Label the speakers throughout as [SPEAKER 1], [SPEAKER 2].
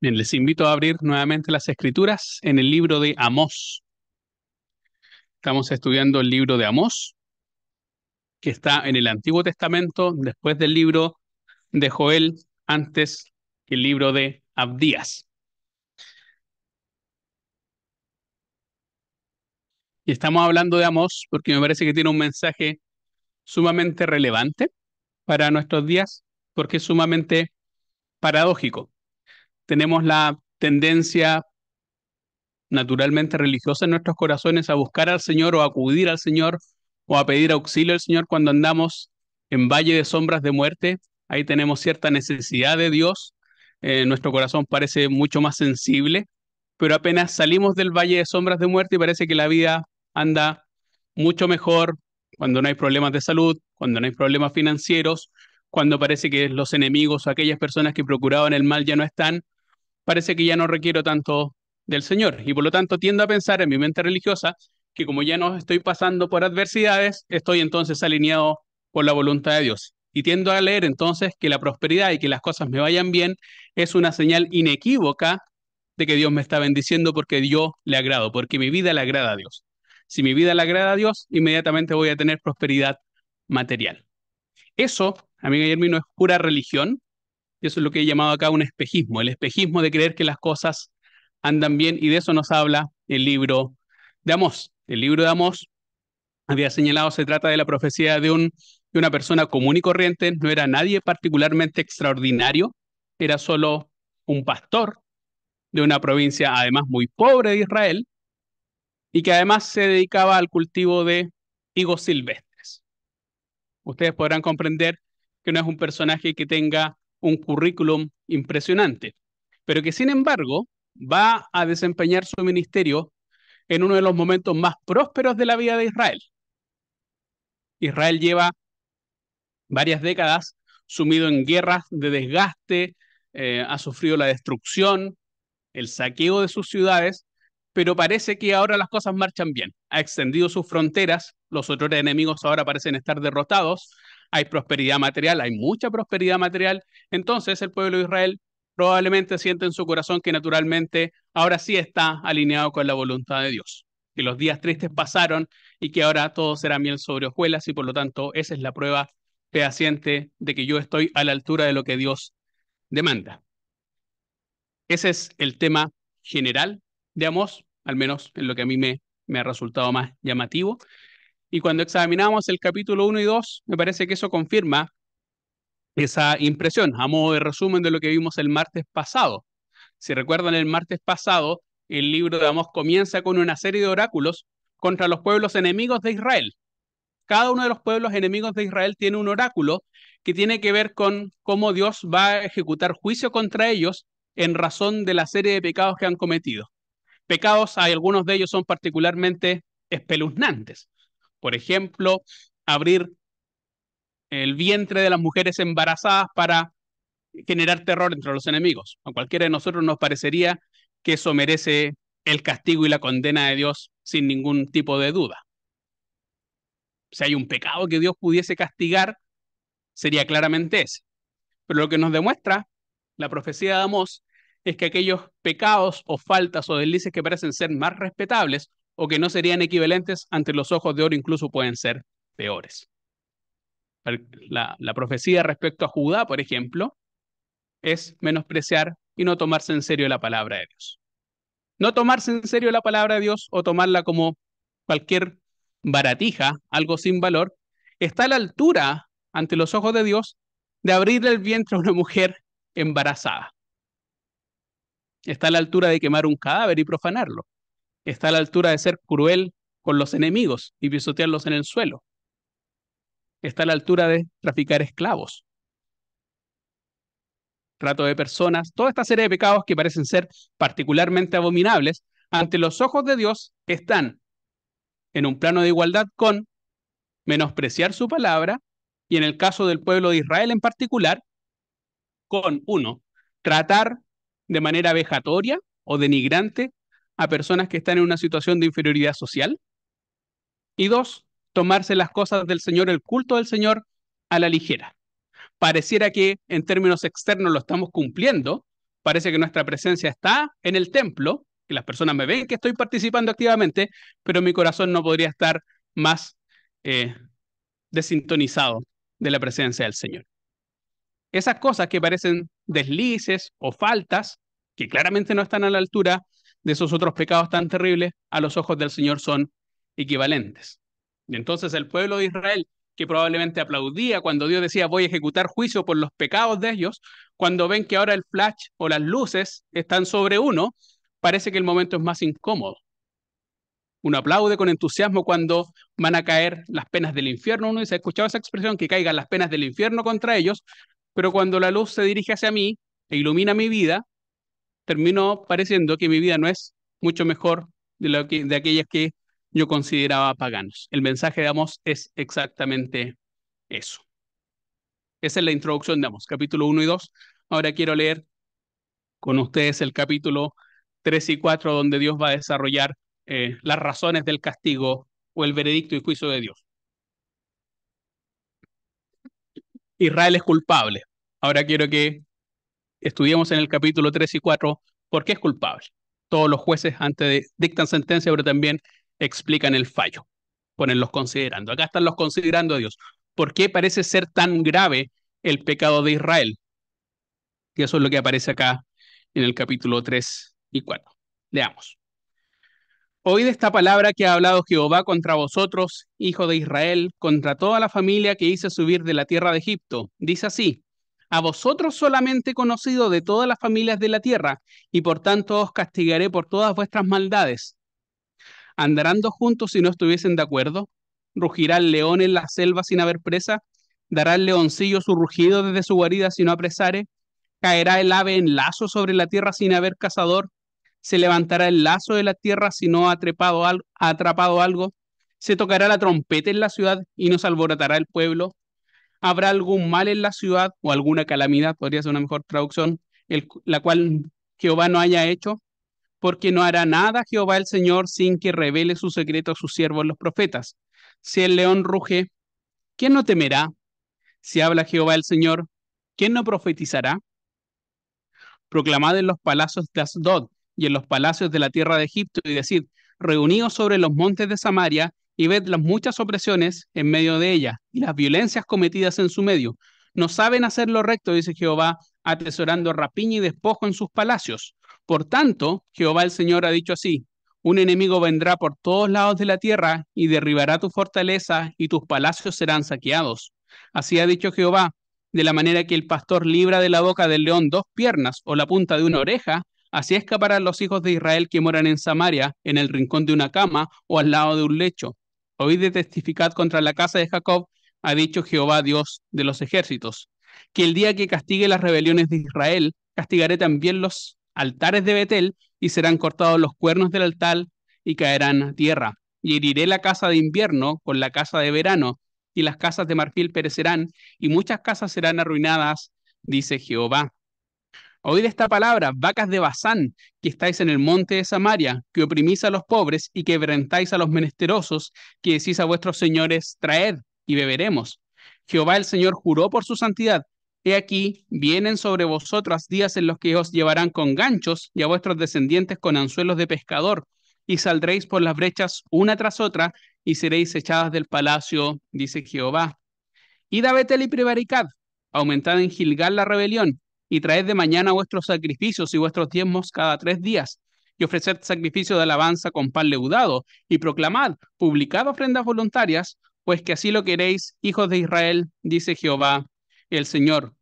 [SPEAKER 1] Bien, les invito a abrir nuevamente las Escrituras en el libro de Amós. Estamos estudiando el libro de Amós, que está en el Antiguo Testamento, después del libro de Joel, antes que el libro de Abdías. Y estamos hablando de Amós porque me parece que tiene un mensaje sumamente relevante para nuestros días, porque es sumamente paradójico. Tenemos la tendencia naturalmente religiosa en nuestros corazones a buscar al Señor o a acudir al Señor o a pedir auxilio al Señor cuando andamos en valle de sombras de muerte. Ahí tenemos cierta necesidad de Dios. Nuestro corazón parece mucho más sensible, pero apenas salimos del valle de sombras de muerte y parece que la vida anda mucho mejor cuando no hay problemas de salud, cuando no hay problemas financieros, cuando parece que los enemigos o aquellas personas que procuraban el mal ya no están, parece que ya no requiero tanto del Señor. Y por lo tanto tiendo a pensar en mi mente religiosa que como ya no estoy pasando por adversidades, estoy entonces alineado con la voluntad de Dios. Y tiendo a leer entonces que la prosperidad y que las cosas me vayan bien es una señal inequívoca de que Dios me está bendiciendo porque yo le agrado, porque mi vida le agrada a Dios. Si mi vida le agrada a Dios, inmediatamente voy a tener prosperidad material. Eso, amiga Yermi, no es pura religión, y eso es lo que he llamado acá un espejismo, el espejismo de creer que las cosas andan bien, y de eso nos habla el libro de Amós. El libro de Amós, había señalado, se trata de la profecía de una persona común y corriente, no era nadie particularmente extraordinario, era solo un pastor de una provincia además muy pobre de Israel, y que además se dedicaba al cultivo de higos silvestres. Ustedes podrán comprender que no es un personaje que tenga un currículum impresionante, pero que sin embargo va a desempeñar su ministerio en uno de los momentos más prósperos de la vida de Israel. Israel lleva varias décadas sumido en guerras de desgaste, ha sufrido la destrucción, el saqueo de sus ciudades, pero parece que ahora las cosas marchan bien. Ha extendido sus fronteras, los otros enemigos ahora parecen estar derrotados, hay prosperidad material, hay mucha prosperidad material, entonces el pueblo de Israel probablemente siente en su corazón que naturalmente ahora sí está alineado con la voluntad de Dios, que los días tristes pasaron y que ahora todo será miel sobre hojuelas y por lo tanto esa es la prueba fehaciente de que yo estoy a la altura de lo que Dios demanda. Ese es el tema general de Amós, al menos en lo que a mí me ha resultado más llamativo. Y cuando examinamos el capítulo 1 y 2, me parece que eso confirma esa impresión, a modo de resumen de lo que vimos el martes pasado. Si recuerdan, el martes pasado, el libro de Amós comienza con una serie de oráculos contra los pueblos enemigos de Israel. Cada uno de los pueblos enemigos de Israel tiene un oráculo que tiene que ver con cómo Dios va a ejecutar juicio contra ellos en razón de la serie de pecados que han cometido. Pecados, hay algunos de ellos son particularmente espeluznantes. Por ejemplo, abrir el vientre de las mujeres embarazadas para generar terror entre los enemigos. A cualquiera de nosotros nos parecería que eso merece el castigo y la condena de Dios sin ningún tipo de duda. Si hay un pecado que Dios pudiese castigar, sería claramente ese. Pero lo que nos demuestra la profecía de Amós es que aquellos pecados o faltas o deslices que parecen ser más respetables o que no serían equivalentes ante los ojos de oro incluso pueden ser peores. La profecía respecto a Judá, por ejemplo, es menospreciar y no tomarse en serio la palabra de Dios. No tomarse en serio la palabra de Dios o tomarla como cualquier baratija, algo sin valor, está a la altura ante los ojos de Dios de abrirle el vientre a una mujer embarazada. Está a la altura de quemar un cadáver y profanarlo. Está a la altura de ser cruel con los enemigos y pisotearlos en el suelo. Está a la altura de traficar esclavos, trato de personas, toda esta serie de pecados que parecen ser particularmente abominables, ante los ojos de Dios están en un plano de igualdad con menospreciar su palabra y en el caso del pueblo de Israel en particular, con uno, tratar de manera vejatoria o denigrante a personas que están en una situación de inferioridad social y dos, tomarse las cosas del Señor, el culto del Señor, a la ligera. Pareciera que en términos externos lo estamos cumpliendo, Parece que nuestra presencia está en el templo, que las personas me ven que estoy participando activamente, pero mi corazón no podría estar más eh, desintonizado de la presencia del Señor. Esas cosas que parecen deslices o faltas, que claramente no están a la altura de esos otros pecados tan terribles, a los ojos del Señor son equivalentes. Y entonces el pueblo de Israel, que probablemente aplaudía cuando Dios decía voy a ejecutar juicio por los pecados de ellos, cuando ven que ahora el flash o las luces están sobre uno, parece que el momento es más incómodo. Uno aplaude con entusiasmo cuando van a caer las penas del infierno. Uno dice, ¿ha escuchado esa expresión? Que caigan las penas del infierno contra ellos, pero cuando la luz se dirige hacia mí e ilumina mi vida, termino pareciendo que mi vida no es mucho mejor de aquellas que yo consideraba paganos. El mensaje de Amós es exactamente eso. Esa es la introducción de Amós, capítulo 1 y 2. Ahora quiero leer con ustedes el capítulo 3 y 4, donde Dios va a desarrollar las razones del castigo o el veredicto y juicio de Dios. Israel es culpable. Ahora quiero que estudiemos en el capítulo 3 y 4 por qué es culpable. Todos los jueces dictan sentencia, pero también explican el fallo. Ponen los considerando. Acá están los considerando a Dios. ¿Por qué parece ser tan grave el pecado de Israel? Y eso es lo que aparece acá en el capítulo 3 y 4. Leamos. Oíd esta palabra que ha hablado Jehová contra vosotros, hijo de Israel, contra toda la familia que hice subir de la tierra de Egipto. Dice así: a vosotros solamente he conocido de todas las familias de la tierra, y por tanto os castigaré por todas vuestras maldades. ¿Andarán dos juntos si no estuviesen de acuerdo? ¿Rugirá el león en la selva sin haber presa? ¿Dará el leoncillo su rugido desde su guarida si no apresare? ¿Caerá el ave en lazo sobre la tierra sin haber cazador? ¿Se levantará el lazo de la tierra si no ha atrapado algo? ¿Se tocará la trompeta en la ciudad y no se alborotará el pueblo? ¿Habrá algún mal en la ciudad o alguna calamidad, podría ser una mejor traducción, la cual Jehová no haya hecho? Porque no hará nada Jehová el Señor sin que revele su secreto a sus siervos los profetas. Si el león ruge, ¿quién no temerá? Si habla Jehová el Señor, ¿quién no profetizará? Proclamad en los palacios de Asdod y en los palacios de la tierra de Egipto, y decid: reuníos sobre los montes de Samaria, y ved las muchas opresiones en medio de ella, y las violencias cometidas en su medio. No saben hacer lo recto, dice Jehová, atesorando rapiña y despojo en sus palacios. Por tanto, Jehová el Señor ha dicho así: un enemigo vendrá por todos lados de la tierra, y derribará tu fortaleza, y tus palacios serán saqueados. Así ha dicho Jehová: de la manera que el pastor libra de la boca del león dos piernas o la punta de una oreja, así escaparán los hijos de Israel que moran en Samaria, en el rincón de una cama o al lado de un lecho. Oíd y testificad contra la casa de Jacob, ha dicho Jehová Dios de los ejércitos, que el día que castigue las rebeliones de Israel, castigaré también los altares de Betel, y serán cortados los cuernos del altar y caerán a tierra. Y heriré la casa de invierno con la casa de verano, y las casas de marfil perecerán, y muchas casas serán arruinadas, dice Jehová. Oíd esta palabra, vacas de Basán, que estáis en el monte de Samaria, que oprimís a los pobres y quebrantáis a los menesterosos, que decís a vuestros señores: traed y beberemos. Jehová el Señor juró por su santidad: he aquí, vienen sobre vosotros días en los que os llevarán con ganchos, y a vuestros descendientes con anzuelos de pescador, y saldréis por las brechas una tras otra, y seréis echadas del palacio, dice Jehová. Id a Betel y prevaricad, aumentad en Gilgal la rebelión, y traed de mañana vuestros sacrificios y vuestros diezmos cada 3 días, y ofreced sacrificio de alabanza con pan leudado, y proclamad, publicad ofrendas voluntarias, pues que así lo queréis, hijos de Israel, dice Jehová el Señor.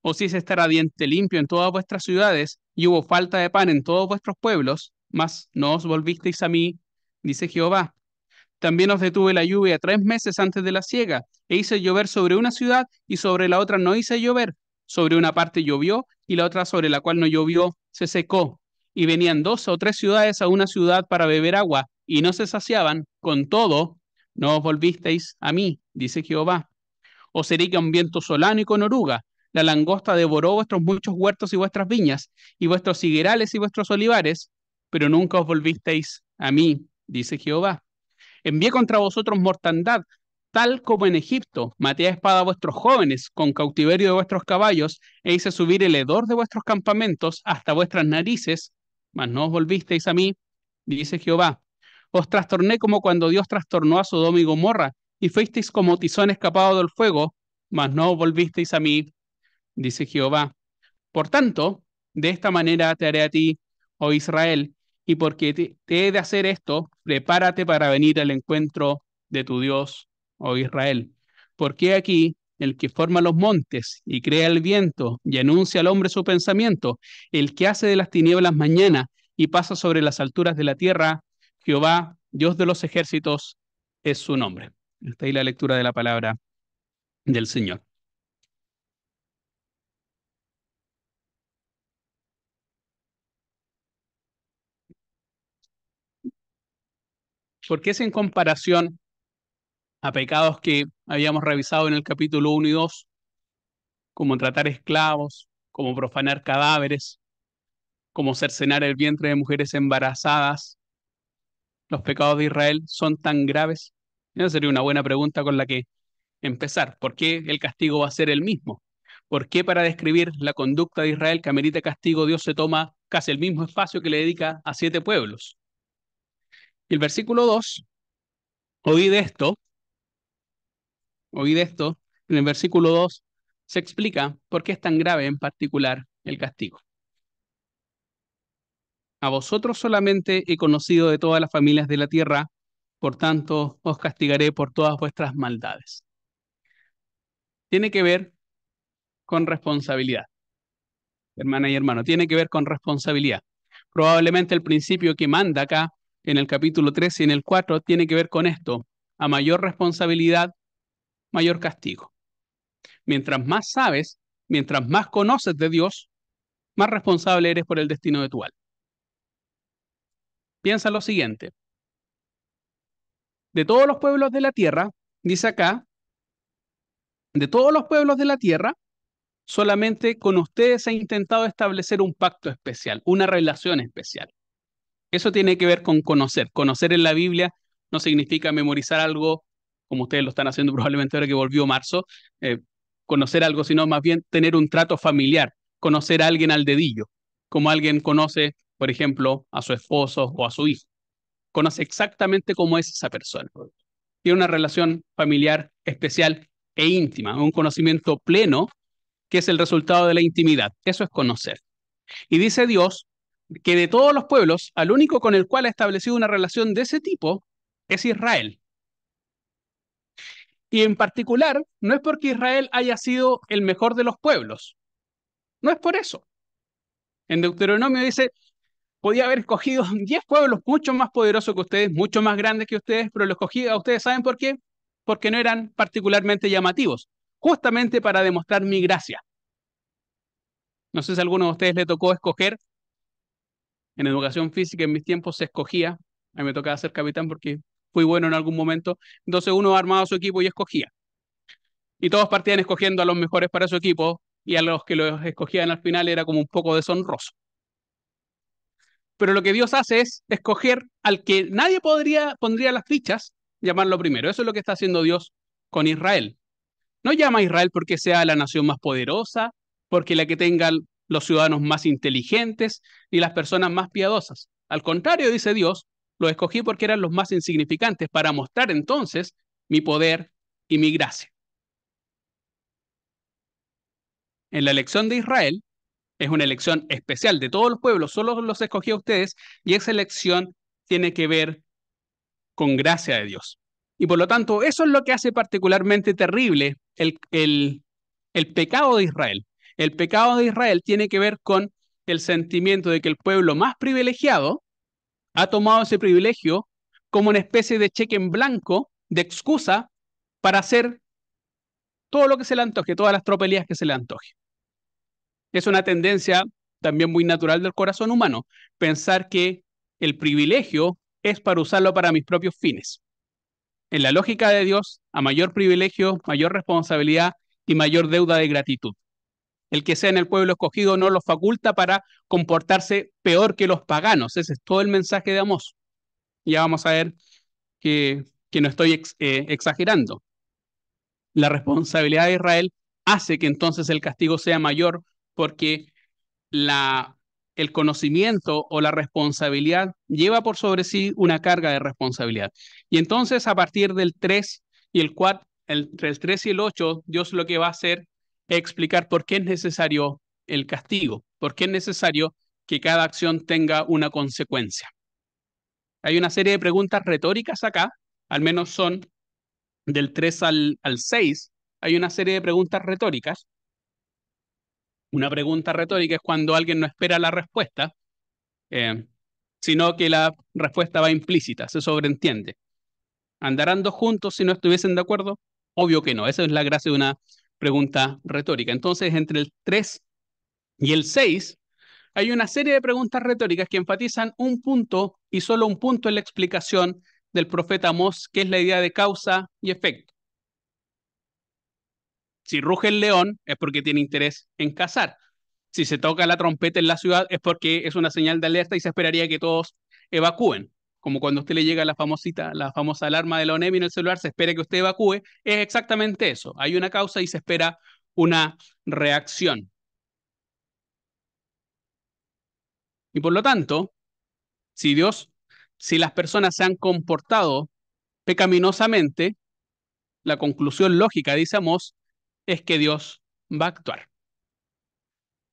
[SPEAKER 1] Os hice estar a diente limpio en todas vuestras ciudades, y hubo falta de pan en todos vuestros pueblos, mas no os volvisteis a mí, dice Jehová. También os detuve la lluvia 3 meses antes de la siega, e hice llover sobre una ciudad y sobre la otra no hice llover. Sobre una parte llovió y la otra sobre la cual no llovió se secó. Y venían 2 o 3 ciudades a una ciudad para beber agua, y no se saciaban. Con todo, no os volvisteis a mí, dice Jehová. Os herí con viento solano y con oruga. La langosta devoró vuestros muchos huertos y vuestras viñas, y vuestros higuerales y vuestros olivares, pero nunca os volvisteis a mí, dice Jehová. Envié contra vosotros mortandad, Tal como en Egipto maté a espada a vuestros jóvenes con cautiverio de vuestros caballos, e hice subir el hedor de vuestros campamentos hasta vuestras narices, mas no os volvisteis a mí, dice Jehová. Os trastorné como cuando Dios trastornó a Sodoma y Gomorra, y fuisteis como tizón escapado del fuego, mas no os volvisteis a mí, dice Jehová. Por tanto, de esta manera te haré a ti, oh Israel, y porque te he de hacer esto, prepárate para venir al encuentro de tu Dios, oh Israel. Porque aquí el que forma los montes y crea el viento y anuncia al hombre su pensamiento, el que hace de las tinieblas mañana y pasa sobre las alturas de la tierra, Jehová, Dios de los ejércitos, es su nombre. Está ahí la lectura de la palabra del Señor. Porque es en comparación a pecados que habíamos revisado en el capítulo 1 y 2, como tratar esclavos, como profanar cadáveres, como cercenar el vientre de mujeres embarazadas. ¿Los pecados de Israel son tan graves? Esa sería una buena pregunta con la que empezar. ¿Por qué el castigo va a ser el mismo? ¿Por qué para describir la conducta de Israel que amerita castigo Dios se toma casi el mismo espacio que le dedica a 7 pueblos? Y el versículo 2, oí de esto, oíd esto, en el versículo 2 se explica por qué es tan grave en particular el castigo. A vosotros solamente he conocido de todas las familias de la tierra, por tanto os castigaré por todas vuestras maldades. Tiene que ver con responsabilidad, hermana y hermano, tiene que ver con responsabilidad. Probablemente el principio que manda acá en el capítulo 3 y en el 4 tiene que ver con esto. A mayor responsabilidad, mayor castigo. Mientras más sabes, mientras más conoces de Dios, más responsable eres por el destino de tu alma. Piensa lo siguiente, de todos los pueblos de la tierra, dice acá, de todos los pueblos de la tierra, solamente con ustedes he intentado establecer un pacto especial, una relación especial. Eso tiene que ver con conocer. Conocer en la Biblia no significa memorizar algo, como ustedes lo están haciendo probablemente ahora que volvió marzo, conocer algo, sino más bien tener un trato familiar, conocer a alguien al dedillo, como alguien conoce, por ejemplo, a su esposo o a su hijo. Conoce exactamente cómo es esa persona. Tiene una relación familiar especial e íntima, un conocimiento pleno que es el resultado de la intimidad. Eso es conocer. Y dice Dios que de todos los pueblos, al único con el cual ha establecido una relación de ese tipo es Israel. Y en particular, no es porque Israel haya sido el mejor de los pueblos. No es por eso. En Deuteronomio dice, podía haber escogido 10 pueblos mucho más poderosos que ustedes, mucho más grandes que ustedes, pero lo escogí a ustedes, ¿saben por qué? Porque no eran particularmente llamativos, justamente para demostrar mi gracia. No sé si a alguno de ustedes le tocó escoger. En educación física en mis tiempos se escogía, a mí me tocaba ser capitán porque fui bueno en algún momento, entonces uno armaba su equipo y escogía. Y todos partían escogiendo a los mejores para su equipo y a los que los escogían al final era como un poco deshonroso. Pero lo que Dios hace es escoger al que nadie pondría las fichas, llamarlo primero. Eso es lo que está haciendo Dios con Israel. No llama a Israel porque sea la nación más poderosa, porque la que tenga los ciudadanos más inteligentes y las personas más piadosas. Al contrario, dice Dios, los escogí porque eran los más insignificantes para mostrar entonces mi poder y mi gracia. En la elección de Israel es una elección especial de todos los pueblos, solo los escogí a ustedes y esa elección tiene que ver con gracia de Dios. Y por lo tanto, eso es lo que hace particularmente terrible el pecado de Israel. El pecado de Israel tiene que ver con el sentimiento de que el pueblo más privilegiado ha tomado ese privilegio como una especie de cheque en blanco, de excusa para hacer todo lo que se le antoje, todas las tropelías que se le antoje. Es una tendencia también muy natural del corazón humano, pensar que el privilegio es para usarlo para mis propios fines. En la lógica de Dios, a mayor privilegio, mayor responsabilidad y mayor deuda de gratitud. El que sea en el pueblo escogido no los faculta para comportarse peor que los paganos. Ese es todo el mensaje de Amós. Ya vamos a ver que no estoy exagerando. La responsabilidad de Israel hace que entonces el castigo sea mayor porque la, el conocimiento o la responsabilidad lleva por sobre sí una carga de responsabilidad. Y entonces a partir del 3 y el 4, entre el 3 y el 8, Dios lo que va a hacer es explicar por qué es necesario el castigo, por qué es necesario que cada acción tenga una consecuencia. Hay una serie de preguntas retóricas acá, al menos son del 3 al 6, hay una serie de preguntas retóricas. Una pregunta retórica es cuando alguien no espera la respuesta, eh, sino que la respuesta va implícita, se sobreentiende. ¿Andarán dos juntos si no estuviesen de acuerdo? Obvio que no, esa es la gracia de una pregunta retórica. Entonces, entre el 3 y el 6 hay una serie de preguntas retóricas que enfatizan un punto y solo un punto en la explicación del profeta Amós, que es la idea de causa y efecto. Si ruge el león es porque tiene interés en cazar. Si se toca la trompeta en la ciudad es porque es una señal de alerta y se esperaría que todos evacúen. Como cuando a usted le llega la famosa alarma de la ONEMI en el celular, se espera que usted evacúe, es exactamente eso. Hay una causa y se espera una reacción. Y por lo tanto, si Dios, si las personas se han comportado pecaminosamente, la conclusión lógica, dice Amós, es que Dios va a actuar.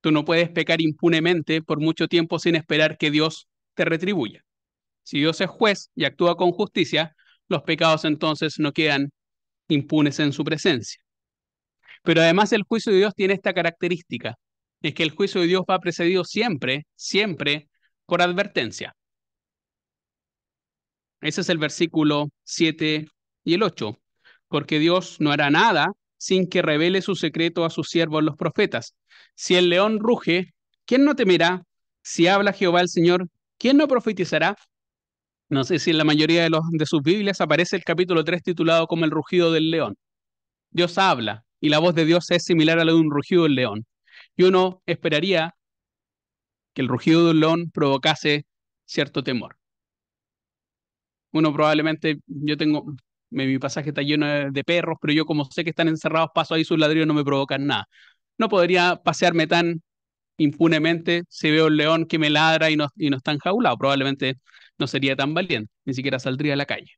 [SPEAKER 1] Tú no puedes pecar impunemente por mucho tiempo sin esperar que Dios te retribuya. Si Dios es juez y actúa con justicia, los pecados entonces no quedan impunes en su presencia. Pero además el juicio de Dios tiene esta característica, es que el juicio de Dios va precedido siempre, siempre por advertencia. Ese es el versículo 7 y el 8. Porque Dios no hará nada sin que revele su secreto a sus siervos los profetas. Si el león ruge, ¿quién no temerá? Si habla Jehová el Señor, ¿quién no profetizará? No sé si en la mayoría de sus Biblias aparece el capítulo 3 titulado como el rugido del león. Dios habla y la voz de Dios es similar a la de un rugido del león. Y uno esperaría que el rugido de un león provocase cierto temor. Uno probablemente, mi pasaje está lleno de perros, pero yo como sé que están encerrados, paso ahí sus ladrillos no me provocan nada. No podría pasearme tan impunemente si veo un león que me ladra y no está enjaulado. Probablemente no sería tan valiente, ni siquiera saldría a la calle.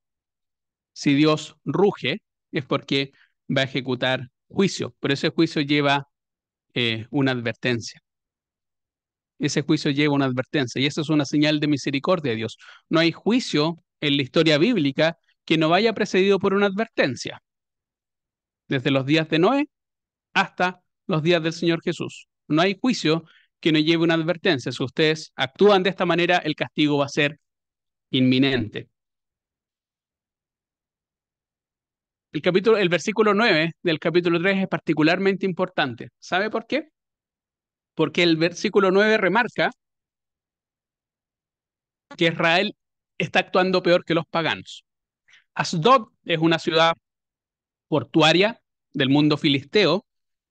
[SPEAKER 1] Si Dios ruge, es porque va a ejecutar juicio, pero ese juicio lleva una advertencia. Ese juicio lleva una advertencia y eso es una señal de misericordia de Dios. No hay juicio en la historia bíblica que no vaya precedido por una advertencia, desde los días de Noé hasta los días del Señor Jesús. No hay juicio que no lleve una advertencia. Si ustedes actúan de esta manera, el castigo va a ser inminente. El versículo 9 del capítulo 3 es particularmente importante. ¿Sabe por qué? Porque el versículo 9 remarca que Israel está actuando peor que los paganos. Asdod es una ciudad portuaria del mundo filisteo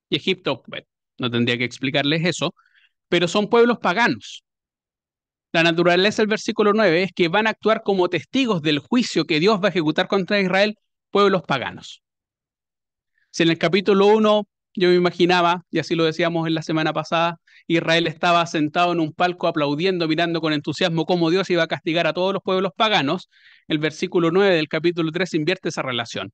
[SPEAKER 1] y Egipto, bueno, no tendría que explicarles eso, pero son pueblos paganos. La naturaleza del versículo 9 es que van a actuar como testigos del juicio que Dios va a ejecutar contra Israel, pueblos paganos. Si en el capítulo 1 yo me imaginaba, y así lo decíamos en la semana pasada, Israel estaba sentado en un palco aplaudiendo, mirando con entusiasmo cómo Dios iba a castigar a todos los pueblos paganos, el versículo 9 del capítulo 3 invierte esa relación.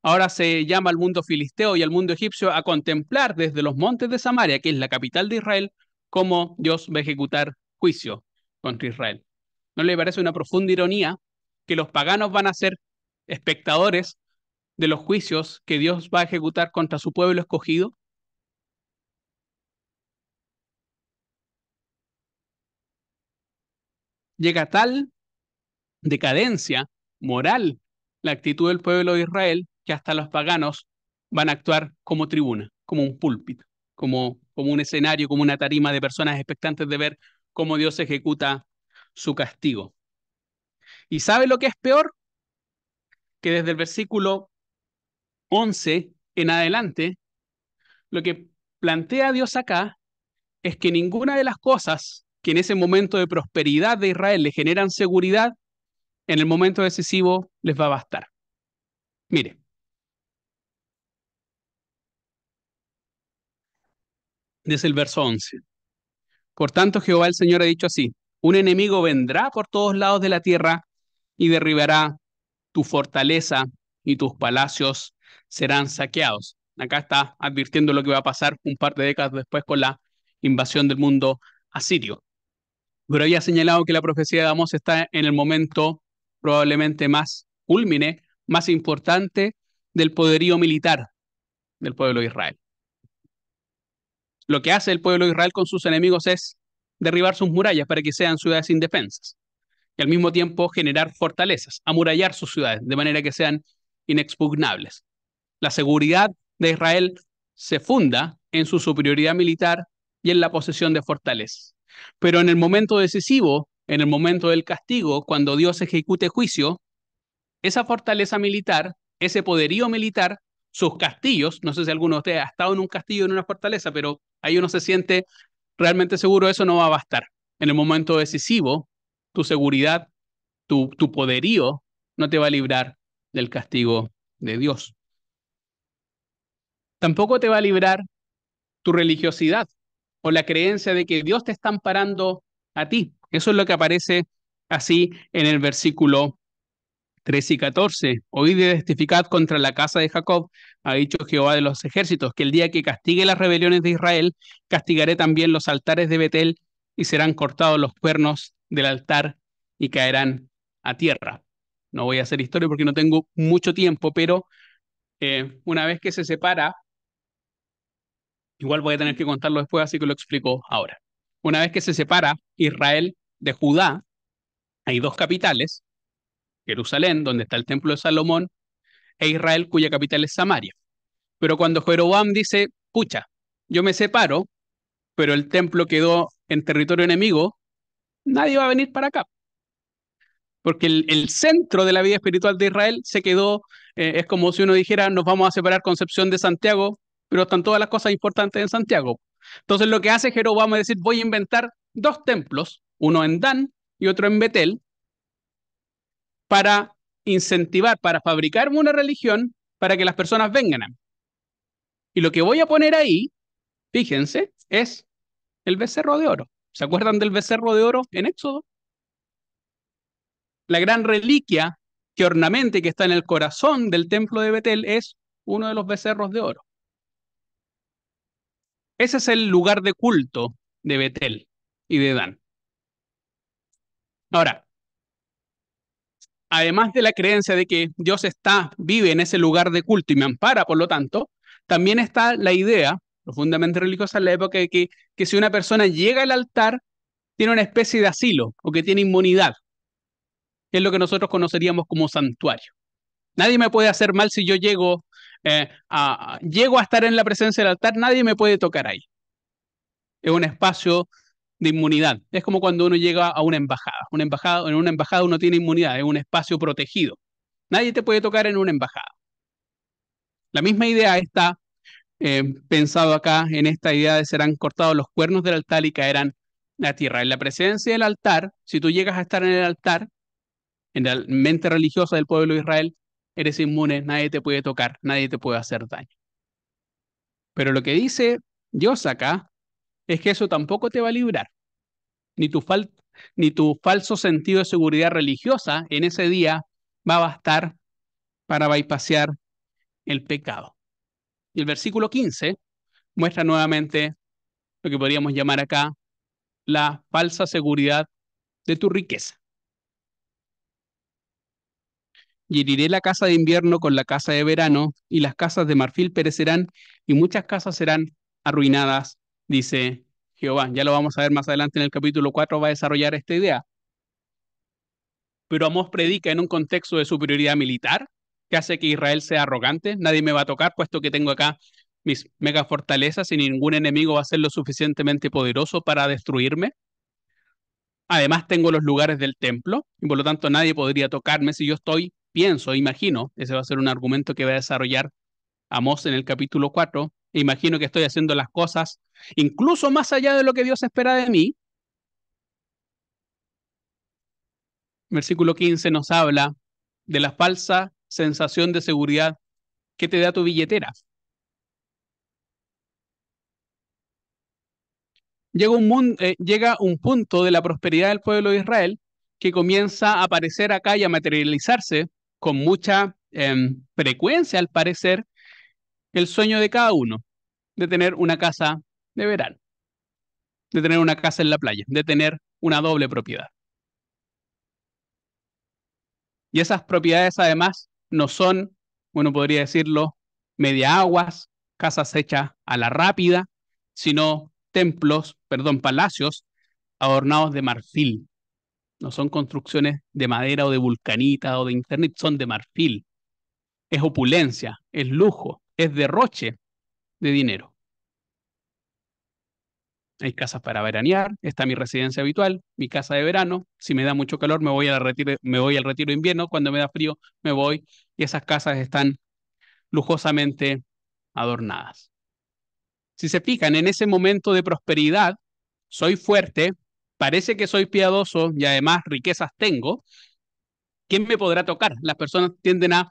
[SPEAKER 1] Ahora se llama al mundo filisteo y al mundo egipcio a contemplar desde los montes de Samaria, que es la capital de Israel, cómo Dios va a ejecutar juicio contra Israel. ¿No le parece una profunda ironía que los paganos van a ser espectadores de los juicios que Dios va a ejecutar contra su pueblo escogido? Llega a tal decadencia moral la actitud del pueblo de Israel que hasta los paganos van a actuar como tribuna, como un púlpito, como un escenario, como una tarima de personas expectantes de ver cómo Dios ejecuta su castigo. ¿Y sabe lo que es peor? Que desde el versículo 11 en adelante, lo que plantea Dios acá es que ninguna de las cosas que en ese momento de prosperidad de Israel le generan seguridad, en el momento decisivo les va a bastar. Mire, Desde el verso 11. Por tanto, Jehová el Señor ha dicho así: un enemigo vendrá por todos lados de la tierra y derribará tu fortaleza y tus palacios serán saqueados. Acá está advirtiendo lo que va a pasar un par de décadas después con la invasión del mundo asirio. Pero había señalado que la profecía de Amós está en el momento probablemente más cúlmine, más importante del poderío militar del pueblo de Israel. Lo que hace el pueblo de Israel con sus enemigos es derribar sus murallas para que sean ciudades indefensas y al mismo tiempo generar fortalezas, amurallar sus ciudades de manera que sean inexpugnables. La seguridad de Israel se funda en su superioridad militar y en la posesión de fortalezas. Pero en el momento decisivo, en el momento del castigo, cuando Dios ejecute juicio, esa fortaleza militar, ese poderío militar, sus castillos, no sé si alguno de ustedes ha estado en un castillo, en una fortaleza, pero ahí uno se siente realmente seguro, eso no va a bastar. En el momento decisivo, tu seguridad, tu poderío no te va a librar del castigo de Dios. Tampoco te va a librar tu religiosidad o la creencia de que Dios te está amparando a ti. Eso es lo que aparece así en el versículo 13 y 14. Oíd y testificad contra la casa de Jacob, ha dicho Jehová de los ejércitos, que el día que castigue las rebeliones de Israel, castigaré también los altares de Betel y serán cortados los cuernos del altar y caerán a tierra. No voy a hacer historia porque no tengo mucho tiempo, pero una vez que se separa, igual voy a tener que contarlo después, así que lo explico ahora. Una vez que se separa Israel de Judá, hay dos capitales, Jerusalén, donde está el templo de Salomón, e Israel, cuya capital es Samaria. Pero cuando Jeroboam dice, pucha, yo me separo, pero el templo quedó en territorio enemigo, nadie va a venir para acá. Porque el centro de la vida espiritual de Israel se quedó, es como si uno dijera, nos vamos a separar Concepción de Santiago, pero están todas las cosas importantes en Santiago. Entonces lo que hace Jeroboam es decir, voy a inventar dos templos, uno en Dan y otro en Betel, para incentivar, para fabricarme una religión para que las personas vengan a mí. Y lo que voy a poner ahí, fíjense, es el becerro de oro. ¿Se acuerdan del becerro de oro en Éxodo? La gran reliquia que ornamenta y que está en el corazón del templo de Betel es uno de los becerros de oro. Ese es el lugar de culto de Betel y de Dan. Ahora, además de la creencia de que Dios está, vive en ese lugar de culto y me ampara, por lo tanto, también está la idea, profundamente religiosa en la época, de que si una persona llega al altar, tiene una especie de asilo o que tiene inmunidad, que es lo que nosotros conoceríamos como santuario. Nadie me puede hacer mal si yo llego a estar en la presencia del altar, nadie me puede tocar ahí. Es un espacio de inmunidad. Es como cuando uno llega a una embajada. En una embajada uno tiene inmunidad, es un espacio protegido. Nadie te puede tocar en una embajada. La misma idea está pensado acá en esta idea de serán cortados los cuernos del altar y caerán a la tierra. En la presencia del altar, si tú llegas a estar en el altar, en la mente religiosa del pueblo de Israel, eres inmune, nadie te puede tocar, nadie te puede hacer daño. Pero lo que dice Dios acá es que eso tampoco te va a librar, ni ni tu falso sentido de seguridad religiosa en ese día va a bastar para bypassear el pecado. Y el versículo 15 muestra nuevamente lo que podríamos llamar acá la falsa seguridad de tu riqueza. Y heriré la casa de invierno con la casa de verano, y las casas de marfil perecerán, y muchas casas serán arruinadas, dice Jehová. Ya lo vamos a ver más adelante en el capítulo 4, va a desarrollar esta idea. Pero Amós predica en un contexto de superioridad militar, que hace que Israel sea arrogante. Nadie me va a tocar, puesto que tengo acá mis mega fortalezas y ningún enemigo va a ser lo suficientemente poderoso para destruirme. Además, tengo los lugares del templo y por lo tanto nadie podría tocarme si yo estoy, pienso, imagino, ese va a ser un argumento que va a desarrollar Amós en el capítulo 4, e imagino que estoy haciendo las cosas incluso más allá de lo que Dios espera de mí. Versículo 15 nos habla de la falsa sensación de seguridad que te da tu billetera. llega un punto de la prosperidad del pueblo de Israel que comienza a aparecer acá y a materializarse con mucha frecuencia, al parecer, el sueño de cada uno, de tener una casa de verano, de tener una casa en la playa, de tener una doble propiedad. Y esas propiedades además no son, bueno, podría decirlo, media aguas, casas hechas a la rápida, sino templos, perdón, palacios adornados de marfil. No son construcciones de madera o de vulcanita o de internet, son de marfil. Es opulencia, es lujo, es derroche de dinero. Hay casas para veranear, está mi residencia habitual, mi casa de verano. Si me da mucho calor, me voy al retiro de invierno. Cuando me da frío, me voy. Y esas casas están lujosamente adornadas. Si se fijan, en ese momento de prosperidad, soy fuerte, parece que soy piadoso y además riquezas tengo. ¿Quién me podrá tocar? Las personas tienden a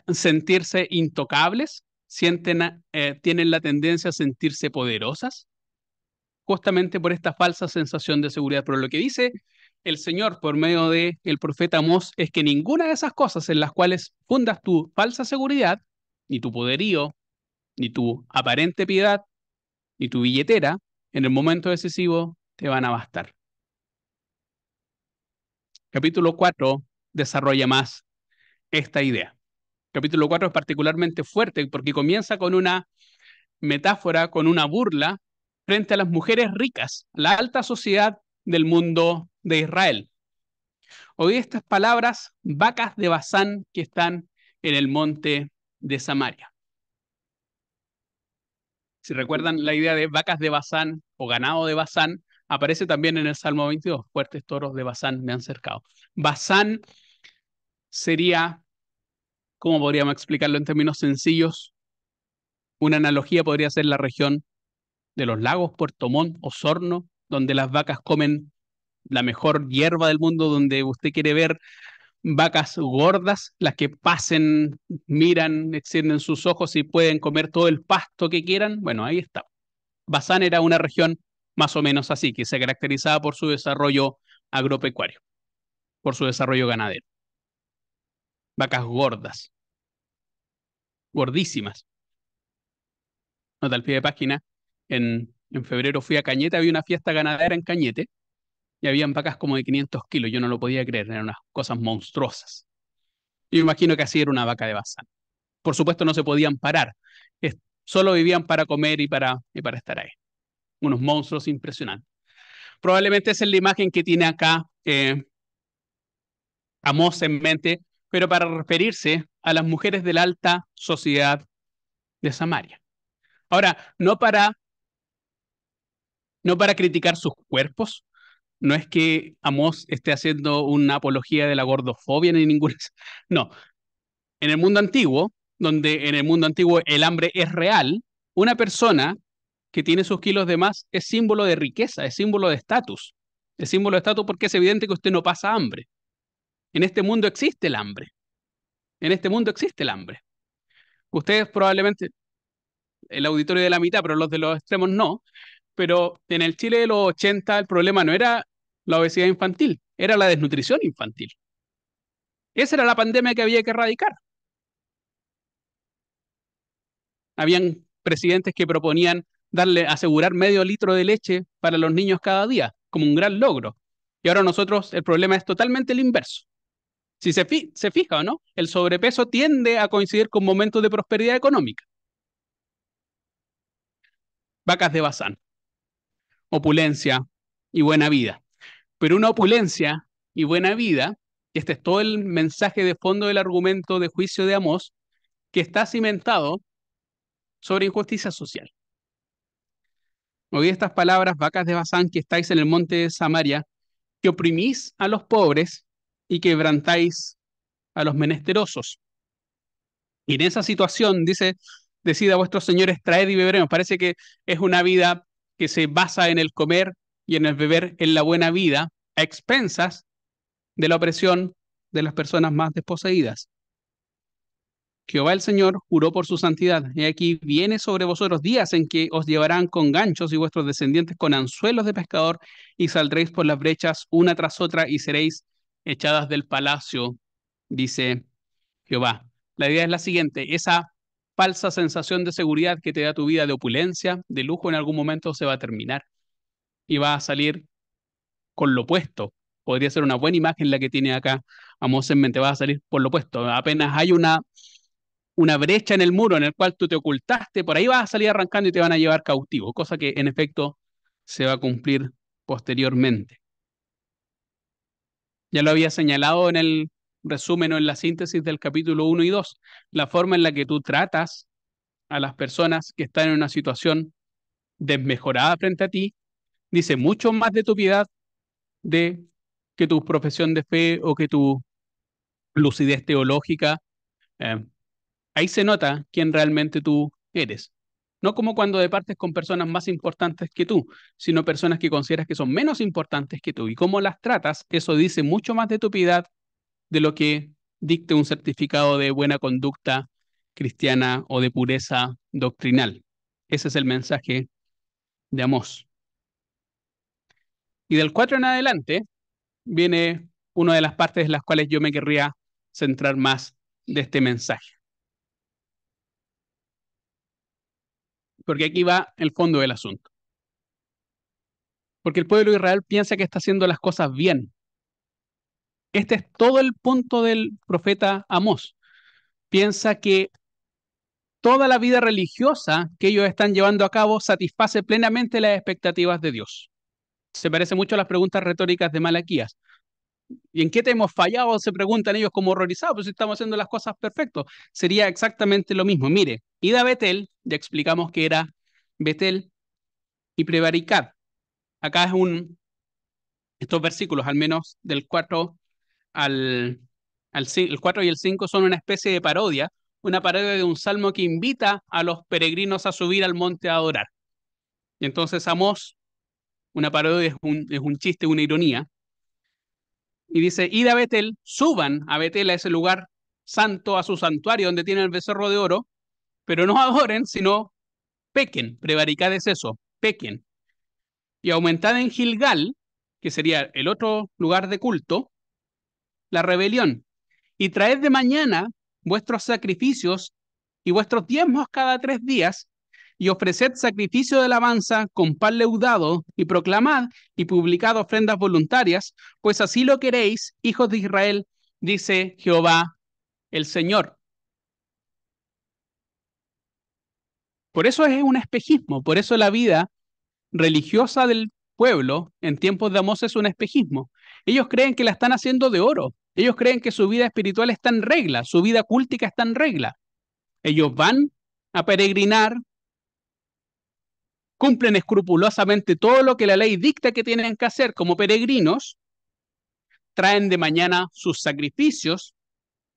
[SPEAKER 1] sentirse intocables, tienen la tendencia a sentirse poderosas, justamente por esta falsa sensación de seguridad. Pero lo que dice el Señor por medio del profeta Amós es que ninguna de esas cosas en las cuales fundas tu falsa seguridad, ni tu poderío, ni tu aparente piedad, ni tu billetera, en el momento decisivo te van a bastar. Capítulo 4 desarrolla más esta idea. Capítulo 4 es particularmente fuerte porque comienza con una metáfora, con una burla frente a las mujeres ricas, la alta sociedad del mundo de Israel. Oí estas palabras, vacas de Basán que están en el monte de Samaria. Si recuerdan la idea de vacas de Basán o ganado de Basán, aparece también en el Salmo 22. Fuertes toros de Basán me han cercado. Basán sería, ¿cómo podríamos explicarlo en términos sencillos? Una analogía podría ser la región de los lagos, Puerto Montt, Osorno, donde las vacas comen la mejor hierba del mundo, donde usted quiere ver vacas gordas, las que pasen, miran, extienden sus ojos y pueden comer todo el pasto que quieran. Bueno, ahí está. Basán era una región más o menos así, que se caracterizaba por su desarrollo agropecuario, por su desarrollo ganadero. Vacas gordas, gordísimas. Nota al pie de página. En febrero fui a Cañete, había una fiesta ganadera en Cañete y habían vacas como de 500 kilos. Yo no lo podía creer, eran unas cosas monstruosas. Yo imagino que así era una vaca de Bazán. Por supuesto, no se podían parar. Solo vivían para comer y para estar ahí. Unos monstruos impresionantes. Probablemente esa es la imagen que tiene acá Amós en mente, pero para referirse a las mujeres de la alta sociedad de Samaria. Ahora, no para criticar sus cuerpos, no es que Amós esté haciendo una apología de la gordofobia ni ninguna. No, en el mundo antiguo, donde en el mundo antiguo el hambre es real, una persona que tiene sus kilos de más es símbolo de riqueza, es símbolo de estatus. Es símbolo de estatus porque es evidente que usted no pasa hambre. En este mundo existe el hambre. En este mundo existe el hambre. Ustedes probablemente, el auditorio de la mitad, pero los de los extremos no. Pero en el Chile de los 80 el problema no era la obesidad infantil, era la desnutrición infantil. Esa era la pandemia que había que erradicar. Habían presidentes que proponían asegurar medio litro de leche para los niños cada día, como un gran logro. Y ahora nosotros el problema es totalmente el inverso. Si se fija o no, el sobrepeso tiende a coincidir con momentos de prosperidad económica. Vacas de Bazán, opulencia y buena vida. Pero una opulencia y buena vida, y este es todo el mensaje de fondo del argumento de juicio de Amós, que está cimentado sobre injusticia social. Oí estas palabras, vacas de Bazán, que estáis en el monte de Samaria, que oprimís a los pobres y quebrantáis a los menesterosos. Y en esa situación, dice, decida a vuestros señores, traed y beberemos. Parece que es una vida que se basa en el comer y en el beber, en la buena vida, a expensas de la opresión de las personas más desposeídas. Jehová el Señor juró por su santidad. He aquí viene sobre vosotros días en que os llevarán con ganchos y vuestros descendientes con anzuelos de pescador, y saldréis por las brechas una tras otra y seréis echadas del palacio, dice Jehová. La idea es la siguiente: esa falsa sensación de seguridad que te da tu vida de opulencia, de lujo, en algún momento se va a terminar y va a salir con lo opuesto. Podría ser una buena imagen la que tiene acá Amós en mente, va a salir por lo opuesto. Apenas hay una brecha en el muro en el cual tú te ocultaste, por ahí vas a salir arrancando y te van a llevar cautivo, cosa que en efecto se va a cumplir posteriormente. Ya lo había señalado en el resumen o en la síntesis del capítulo 1 y 2, la forma en la que tú tratas a las personas que están en una situación desmejorada frente a ti, dice mucho más de tu piedad de que tu profesión de fe o que tu lucidez teológica. eh, Ahí se nota quién realmente tú eres. No como cuando departes con personas más importantes que tú, sino personas que consideras que son menos importantes que tú. Y cómo las tratas, eso dice mucho más de tu piedad de lo que dicte un certificado de buena conducta cristiana o de pureza doctrinal. Ese es el mensaje de Amós. Y del 4 en adelante viene una de las partes en las cuales yo me querría centrar más de este mensaje. Porque aquí va el fondo del asunto. Porque el pueblo de Israel piensa que está haciendo las cosas bien. Este es todo el punto del profeta Amós. Piensa que toda la vida religiosa que ellos están llevando a cabo satisface plenamente las expectativas de Dios. Se parece mucho a las preguntas retóricas de Malaquías. ¿Y en qué te hemos fallado? Se preguntan ellos como horrorizados, pues si estamos haciendo las cosas perfectas. Sería exactamente lo mismo. Mire, id a Betel, ya explicamos que era Betel y Prevaricad. Acá es estos versículos, al menos del 4 el 4 y el 5 son una especie de parodia, una parodia de un salmo que invita a los peregrinos a subir al monte a adorar. Y entonces Amós, una parodia es un chiste, una ironía, y dice, id a Betel, suban a Betel, a ese lugar santo, a su santuario donde tiene el becerro de oro, pero no adoren, sino pequen, prevaricad es eso, pequen. Y aumentad en Gilgal, que sería el otro lugar de culto, la rebelión. Y traed de mañana vuestros sacrificios y vuestros diezmos cada 3 días, y ofreced sacrificio de alabanza con pan leudado, y proclamad y publicad ofrendas voluntarias, pues así lo queréis, hijos de Israel, dice Jehová el Señor. Por eso es un espejismo, por eso la vida religiosa del pueblo en tiempos de Amós es un espejismo. Ellos creen que la están haciendo de oro, ellos creen que su vida espiritual está en regla, su vida cúltica está en regla. Ellos van a peregrinar, cumplen escrupulosamente todo lo que la ley dicta que tienen que hacer como peregrinos, traen de mañana sus sacrificios.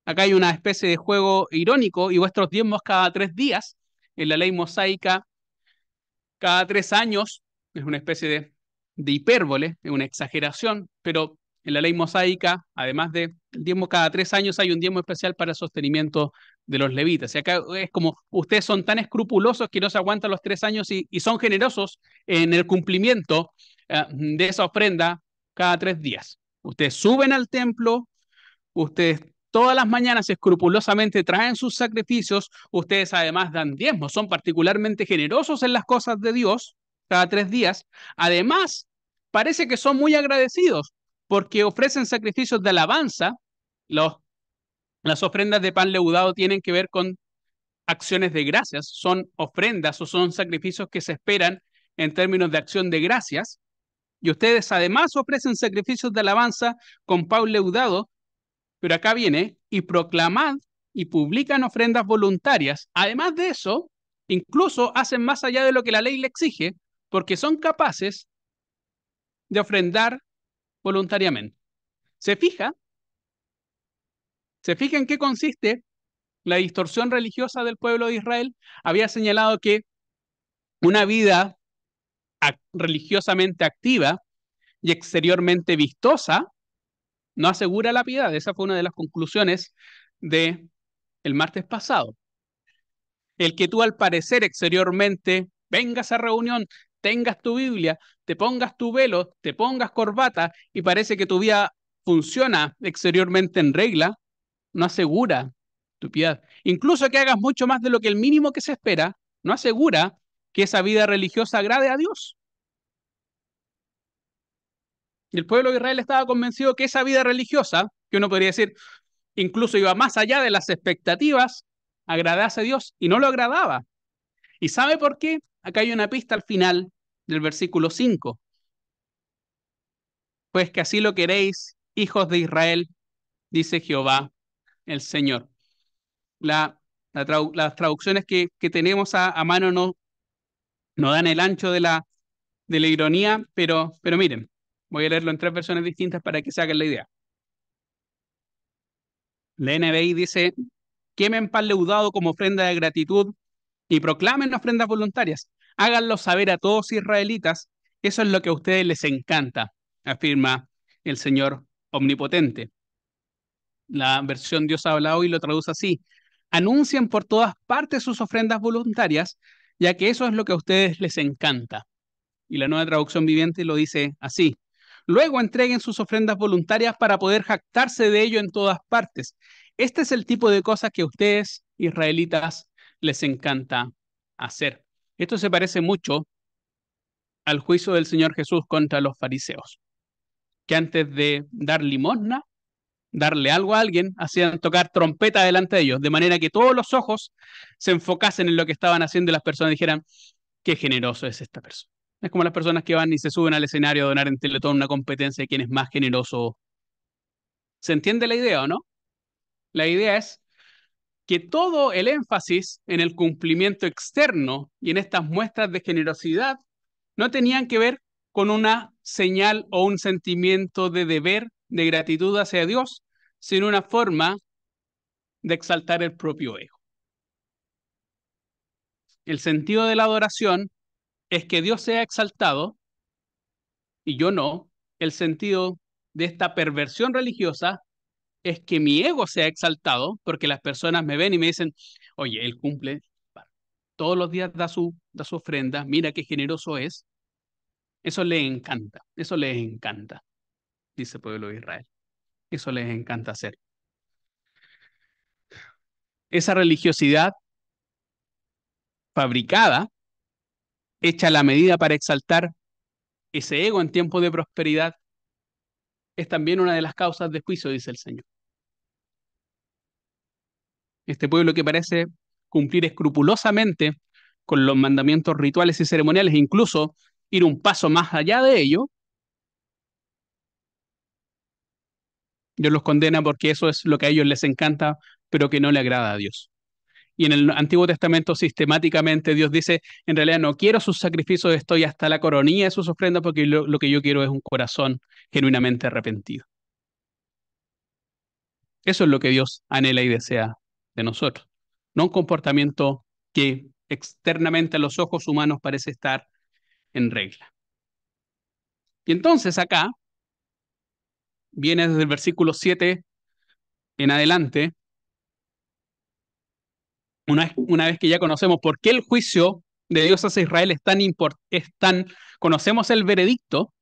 [SPEAKER 1] Acá hay una especie de juego irónico, y vuestros diezmos cada 3 días. En la ley mosaica, cada 3 años, es una especie de hipérbole, es una exageración, pero en la ley mosaica, además de diezmo cada 3 años, hay un diezmo especial para el sostenimiento de los levitas. Y acá es como ustedes son tan escrupulosos que no se aguantan los 3 años y son generosos en el cumplimiento de esa ofrenda cada 3 días. Ustedes suben al templo, ustedes todas las mañanas escrupulosamente traen sus sacrificios, ustedes además dan diezmos, son particularmente generosos en las cosas de Dios cada 3 días. Además, parece que son muy agradecidos porque ofrecen sacrificios de alabanza. Los, las ofrendas de pan leudado tienen que ver con acciones de gracias, son ofrendas o son sacrificios que se esperan en términos de acción de gracias. Y ustedes además ofrecen sacrificios de alabanza con pan leudado, pero acá viene, y proclamad y publican ofrendas voluntarias. Además de eso, incluso hacen más allá de lo que la ley le exige, porque son capaces de ofrendar voluntariamente. ¿Se fija? ¿Se fija en qué consiste la distorsión religiosa del pueblo de Israel? Había señalado que una vida religiosamente activa y exteriormente vistosa no asegura la piedad. Esa fue una de las conclusiones de el martes pasado. El que tú al parecer exteriormente vengas a reunión, tengas tu Biblia, te pongas tu velo, te pongas corbata y parece que tu vida funciona exteriormente en regla, no asegura tu piedad. Incluso que hagas mucho más de lo que el mínimo que se espera, no asegura que esa vida religiosa agrade a Dios. Y el pueblo de Israel estaba convencido que esa vida religiosa, que uno podría decir incluso iba más allá de las expectativas, agradase a Dios y no lo agradaba. ¿Y sabe por qué? Acá hay una pista al final del versículo 5. Pues que así lo queréis, hijos de Israel, dice Jehová el Señor. Las traducciones que tenemos a mano no dan el ancho de la ironía, pero miren, voy a leerlo en tres versiones distintas para que se hagan la idea. La NBI dice, quemen pan leudado como ofrenda de gratitud y proclamen ofrendas voluntarias. Háganlo saber a todos israelitas, eso es lo que a ustedes les encanta, afirma el Señor omnipotente. La versión Dios habla hoy lo traduce así. Anuncien por todas partes sus ofrendas voluntarias, ya que eso es lo que a ustedes les encanta. Y la nueva traducción viviente lo dice así. Luego entreguen sus ofrendas voluntarias para poder jactarse de ello en todas partes. Este es el tipo de cosas que a ustedes, israelitas, les encanta hacer. Esto se parece mucho al juicio del Señor Jesús contra los fariseos, que antes de dar limosna, darle algo a alguien, hacían tocar trompeta delante de ellos, de manera que todos los ojos se enfocasen en lo que estaban haciendo y las personas dijeran, qué generoso es esta persona. Es como las personas que van y se suben al escenario a donar en Teletón una competencia de quién es más generoso. ¿Se entiende la idea o no? La idea es que todo el énfasis en el cumplimiento externo y en estas muestras de generosidad no tenían que ver con una señal o un sentimiento de deber, de gratitud hacia Dios, sino una forma de exaltar el propio ego. El sentido de la adoración es que Dios sea exaltado y yo no. El sentido de esta perversión religiosa es que mi ego sea exaltado porque las personas me ven y me dicen, oye, él cumple, todos los días da su ofrenda, mira qué generoso es. Eso les encanta, eso les encanta, dice el pueblo de Israel. Eso les encanta hacer. Esa religiosidad fabricada, hecha a la medida para exaltar ese ego en tiempos de prosperidad, es también una de las causas de juicio, dice el Señor. Este pueblo que parece cumplir escrupulosamente con los mandamientos rituales y ceremoniales, incluso ir un paso más allá de ello, Dios los condena porque eso es lo que a ellos les encanta, pero que no le agrada a Dios. Y en el Antiguo Testamento sistemáticamente Dios dice, en realidad no quiero sus sacrificios, estoy hasta la coronilla de sus ofrendas porque lo que yo quiero es un corazón genuinamente arrepentido. Eso es lo que Dios anhela y desea de nosotros. No un comportamiento que externamente a los ojos humanos parece estar en regla. Y entonces acá viene desde el versículo 7 en adelante, una vez que ya conocemos por qué el juicio de Dios hacia Israel conocemos el veredicto,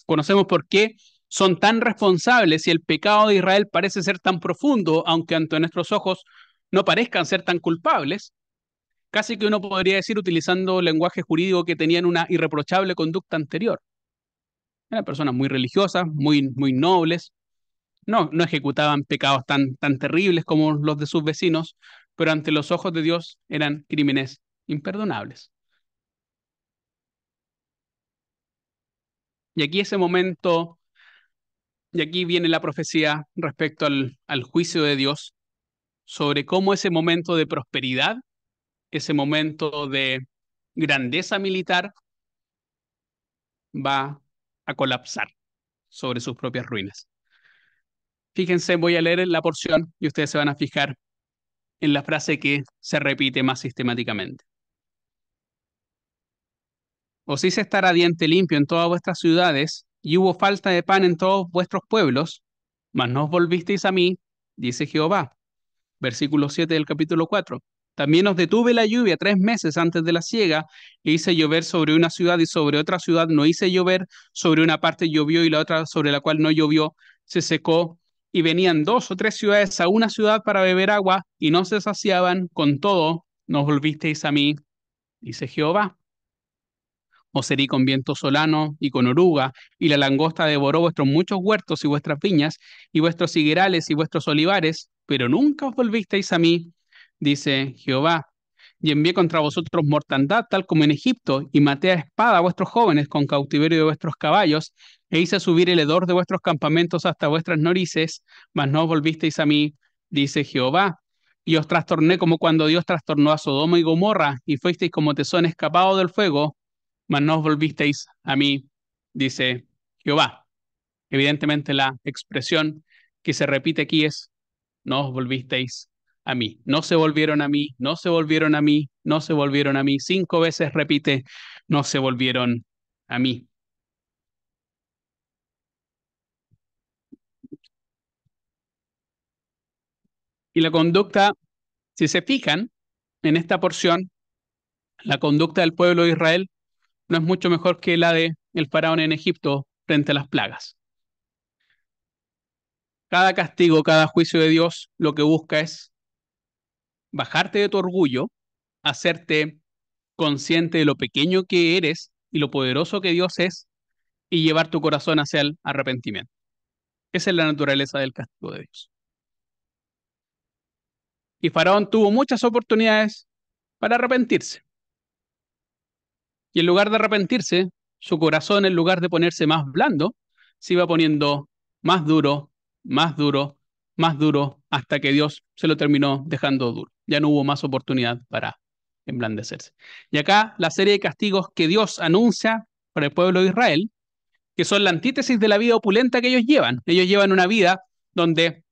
[SPEAKER 1] conocemos por qué son tan responsables y el pecado de Israel parece ser tan profundo, aunque ante nuestros ojos no parezcan ser tan culpables. Casi que uno podría decir, utilizando lenguaje jurídico, que tenían una irreprochable conducta anterior. Eran personas muy religiosas, muy nobles, no ejecutaban pecados tan terribles como los de sus vecinos, pero ante los ojos de Dios eran crímenes imperdonables. Y aquí ese momento, y aquí viene la profecía respecto al juicio de Dios sobre cómo ese momento de prosperidad, ese momento de grandeza militar, va a colapsar sobre sus propias ruinas. Fíjense, voy a leer la porción y ustedes se van a fijar en la frase que se repite más sistemáticamente. Os hice estar a diente limpio en todas vuestras ciudades, y hubo falta de pan en todos vuestros pueblos, mas no os volvisteis a mí, dice Jehová. Versículo 7 del capítulo 4. También os detuve la lluvia 3 meses antes de la siega, e hice llover sobre una ciudad y sobre otra ciudad no hice llover, sobre una parte llovió y la otra sobre la cual no llovió se secó, y venían 2 o 3 ciudades a una ciudad para beber agua, y no se saciaban, con todo, nos volvisteis a mí, dice Jehová. Os herí con viento solano y con oruga, y la langosta devoró vuestros muchos huertos y vuestras viñas, y vuestros higuerales y vuestros olivares, pero nunca os volvisteis a mí, dice Jehová. Y envié contra vosotros mortandad, tal como en Egipto, y maté a espada a vuestros jóvenes con cautiverio de vuestros caballos, e hice subir el hedor de vuestros campamentos hasta vuestras norices, mas no os volvisteis a mí, dice Jehová. Y os trastorné como cuando Dios trastornó a Sodoma y Gomorra, y fuisteis como tesón escapado del fuego, mas no os volvisteis a mí, dice Jehová. Evidentemente la expresión que se repite aquí es, no os volvisteis a mí. No se volvieron a mí, no se volvieron a mí, no se volvieron a mí. 5 veces repite, no se volvieron a mí. Y la conducta, si se fijan en esta porción, la conducta del pueblo de Israel no es mucho mejor que la de el faraón en Egipto frente a las plagas. Cada castigo, cada juicio de Dios lo que busca es bajarte de tu orgullo, hacerte consciente de lo pequeño que eres y lo poderoso que Dios es y llevar tu corazón hacia el arrepentimiento. Esa es la naturaleza del castigo de Dios. Y Faraón tuvo muchas oportunidades para arrepentirse. Y en lugar de arrepentirse, su corazón, en lugar de ponerse más blando, se iba poniendo más duro, más duro, más duro, hasta que Dios se lo terminó dejando duro. Ya no hubo más oportunidad para emblandecerse. Y acá la serie de castigos que Dios anuncia para el pueblo de Israel, que son la antítesis de la vida opulenta que ellos llevan. Ellos llevan una vida donde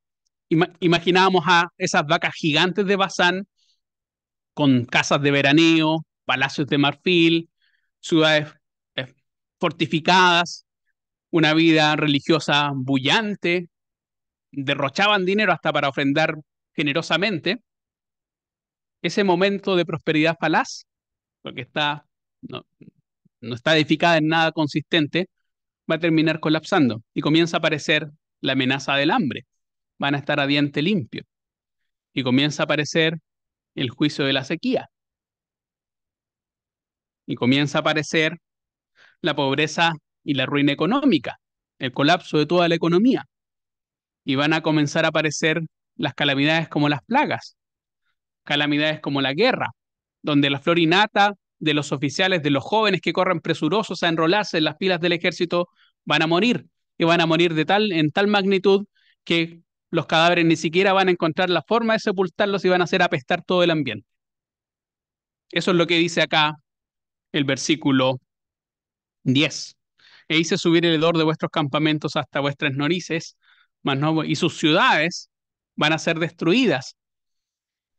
[SPEAKER 1] imaginábamos a esas vacas gigantes de Bazán con casas de veraneo, palacios de marfil, ciudades eh, fortificadas, una vida religiosa bullante, derrochaban dinero hasta para ofrendar generosamente. Ese momento de prosperidad falaz, porque no, no está edificada en nada consistente, va a terminar colapsando y comienza a aparecer la amenaza del hambre. Van a estar a diente limpio y comienza a aparecer el juicio de la sequía y comienza a aparecer la pobreza y la ruina económica, el colapso de toda la economía. Y van a comenzar a aparecer las calamidades como las plagas, calamidades como la guerra, donde la flor innata de los oficiales, de los jóvenes que corren presurosos a enrolarse en las filas del ejército, van a morir. Y van a morir en tal magnitud que los cadáveres ni siquiera van a encontrar la forma de sepultarlos y van a hacer apestar todo el ambiente. Eso es lo que dice acá el versículo 10. E hice subir el hedor de vuestros campamentos hasta vuestras norices, mas no, y sus ciudades van a ser destruidas.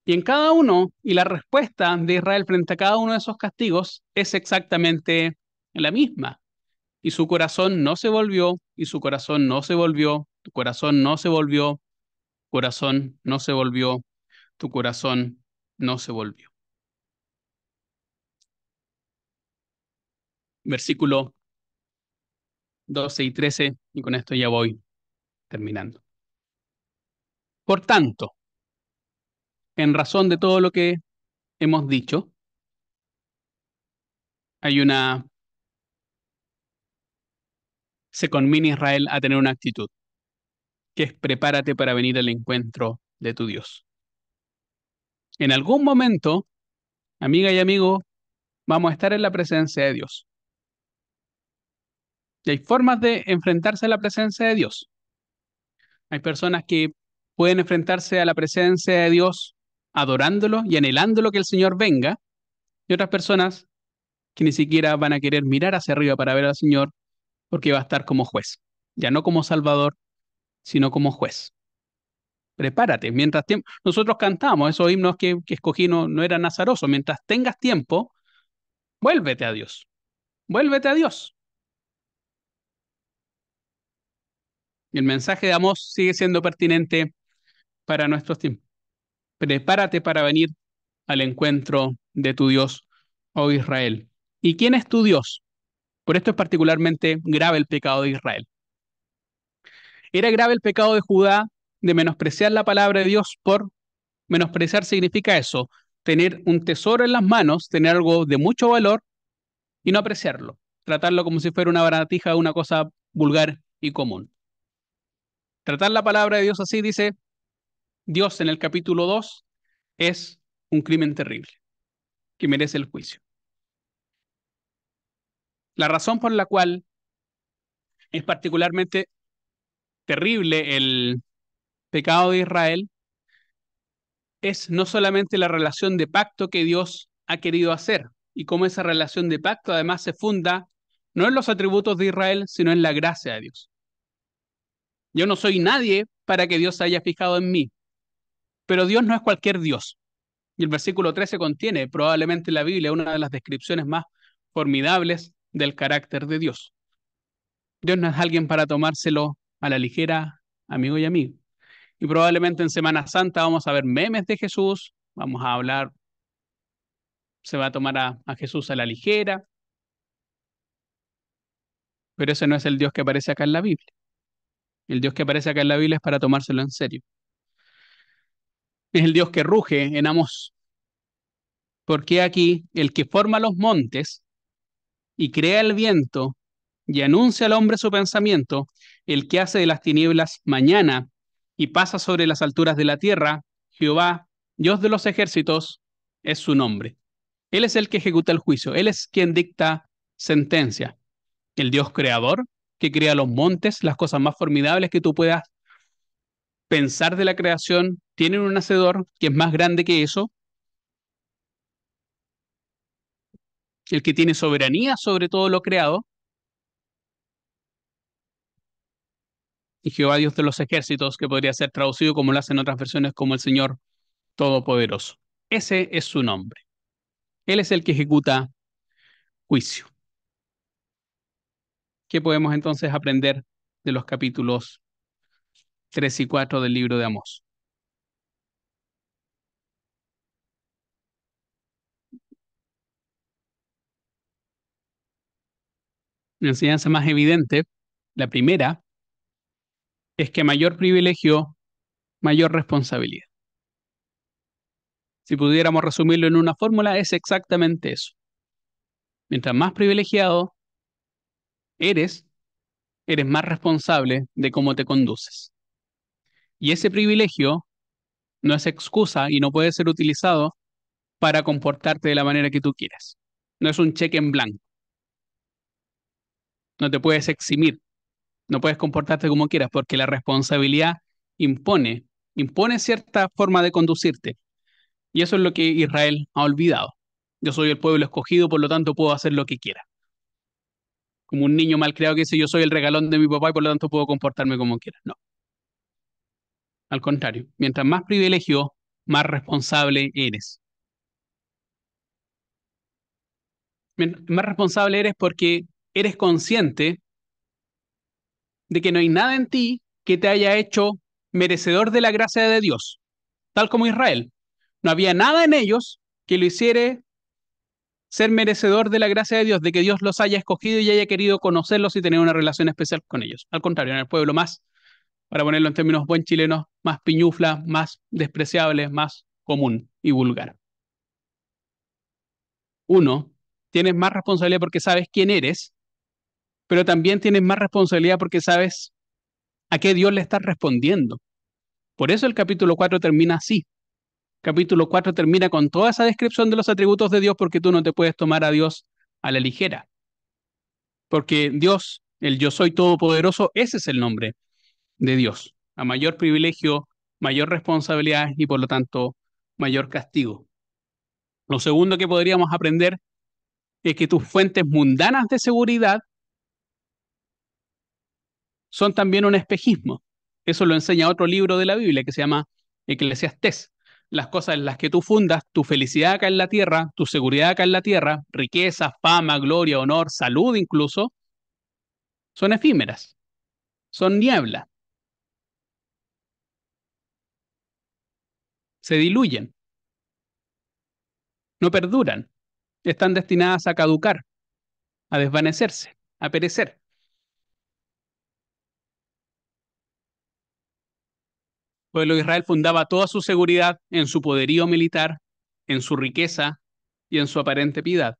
[SPEAKER 1] Y en cada uno, y la respuesta de Israel frente a cada uno de esos castigos es exactamente la misma. Y su corazón no se volvió, y su corazón no se volvió, tu corazón no se volvió, corazón no se volvió, tu corazón no se volvió. Versículo 12 y 13, y con esto ya voy terminando. Por tanto, en razón de todo lo que hemos dicho, hay una, se conmina a Israel a tener una actitud, que es prepárate para venir al encuentro de tu Dios. En algún momento, amiga y amigo, vamos a estar en la presencia de Dios. Y hay formas de enfrentarse a la presencia de Dios. Hay personas que pueden enfrentarse a la presencia de Dios adorándolo y anhelándolo que el Señor venga, y otras personas que ni siquiera van a querer mirar hacia arriba para ver al Señor porque va a estar como juez, ya no como Salvador, sino como juez. Prepárate, nosotros cantamos esos himnos que escogí, no eran azarosos, mientras tengas tiempo, vuélvete a Dios, vuélvete a Dios. Y el mensaje de Amós sigue siendo pertinente para nuestros tiempos. Prepárate para venir al encuentro de tu Dios, oh Israel. ¿Y quién es tu Dios? Por esto es particularmente grave el pecado de Israel. Era grave el pecado de Judá de menospreciar la palabra de Dios. Por menospreciar significa eso, tener un tesoro en las manos, tener algo de mucho valor y no apreciarlo, tratarlo como si fuera una baratija, una cosa vulgar y común. Tratar la palabra de Dios así, dice Dios en el capítulo 2, es un crimen terrible que merece el juicio. La razón por la cual es particularmente terrible el pecado de Israel es no solamente la relación de pacto que Dios ha querido hacer y cómo esa relación de pacto además se funda no en los atributos de Israel, sino en la gracia de Dios. Yo no soy nadie para que Dios se haya fijado en mí, pero Dios no es cualquier Dios. Y el versículo 13 contiene probablemente en la Biblia una de las descripciones más formidables del carácter de Dios. Dios no es alguien para tomárselo a la ligera, amigo y amigo. Y probablemente en Semana Santa vamos a ver memes de Jesús, vamos a hablar, se va a tomar a Jesús a la ligera, pero ese no es el Dios que aparece acá en la Biblia. El Dios que aparece acá en la Biblia es para tomárselo en serio. Es el Dios que ruge en Amós, porque aquí el que forma los montes y crea el viento y anuncia al hombre su pensamiento, el que hace de las tinieblas mañana y pasa sobre las alturas de la tierra, Jehová, Dios de los ejércitos, es su nombre. Él es el que ejecuta el juicio, Él es quien dicta sentencia. El Dios creador que crea los montes, las cosas más formidables que tú puedas pensar de la creación, tiene un hacedor que es más grande que eso, el que tiene soberanía sobre todo lo creado, y Jehová Dios de los ejércitos, que podría ser traducido como lo hacen otras versiones como el Señor Todopoderoso. Ese es su nombre. Él es el que ejecuta juicio. ¿Qué podemos entonces aprender de los capítulos 3 y 4 del libro de Amós? La enseñanza más evidente, la primera, es que mayor privilegio, mayor responsabilidad. Si pudiéramos resumirlo en una fórmula, es exactamente eso. Mientras más privilegiado eres, eres más responsable de cómo te conduces. Y ese privilegio no es excusa y no puede ser utilizado para comportarte de la manera que tú quieras. No es un cheque en blanco. No te puedes eximir. No puedes comportarte como quieras porque la responsabilidad impone, impone cierta forma de conducirte. Y eso es lo que Israel ha olvidado. Yo soy el pueblo escogido, por lo tanto puedo hacer lo que quiera. Como un niño malcriado que dice yo soy el regalón de mi papá y por lo tanto puedo comportarme como quiera. No, al contrario. Mientras más privilegio, más responsable eres. Más responsable eres porque eres consciente de que no hay nada en ti que te haya hecho merecedor de la gracia de Dios, tal como Israel. No había nada en ellos que lo hiciera ser merecedor de la gracia de Dios, de que Dios los haya escogido y haya querido conocerlos y tener una relación especial con ellos. Al contrario, en el pueblo más, para ponerlo en términos buen chilenos, más piñufla, más despreciable, más común y vulgar. Uno, tienes más responsabilidad porque sabes quién eres, pero también tienes más responsabilidad porque sabes a qué Dios le estás respondiendo. Por eso el capítulo 4 termina así. Capítulo 4 termina con toda esa descripción de los atributos de Dios porque tú no te puedes tomar a Dios a la ligera. Porque Dios, el yo soy todopoderoso, ese es el nombre de Dios. A mayor privilegio, mayor responsabilidad y por lo tanto mayor castigo. Lo segundo que podríamos aprender es que tus fuentes mundanas de seguridad son también un espejismo. Eso lo enseña otro libro de la Biblia que se llama Eclesiastés. Las cosas en las que tú fundas tu felicidad acá en la tierra, tu seguridad acá en la tierra, riqueza, fama, gloria, honor, salud incluso, son efímeras, son niebla. se diluyen, no perduran, están destinadas a caducar, a desvanecerse, a perecer. El pueblo de Israel fundaba toda su seguridad en su poderío militar, en su riqueza y en su aparente piedad.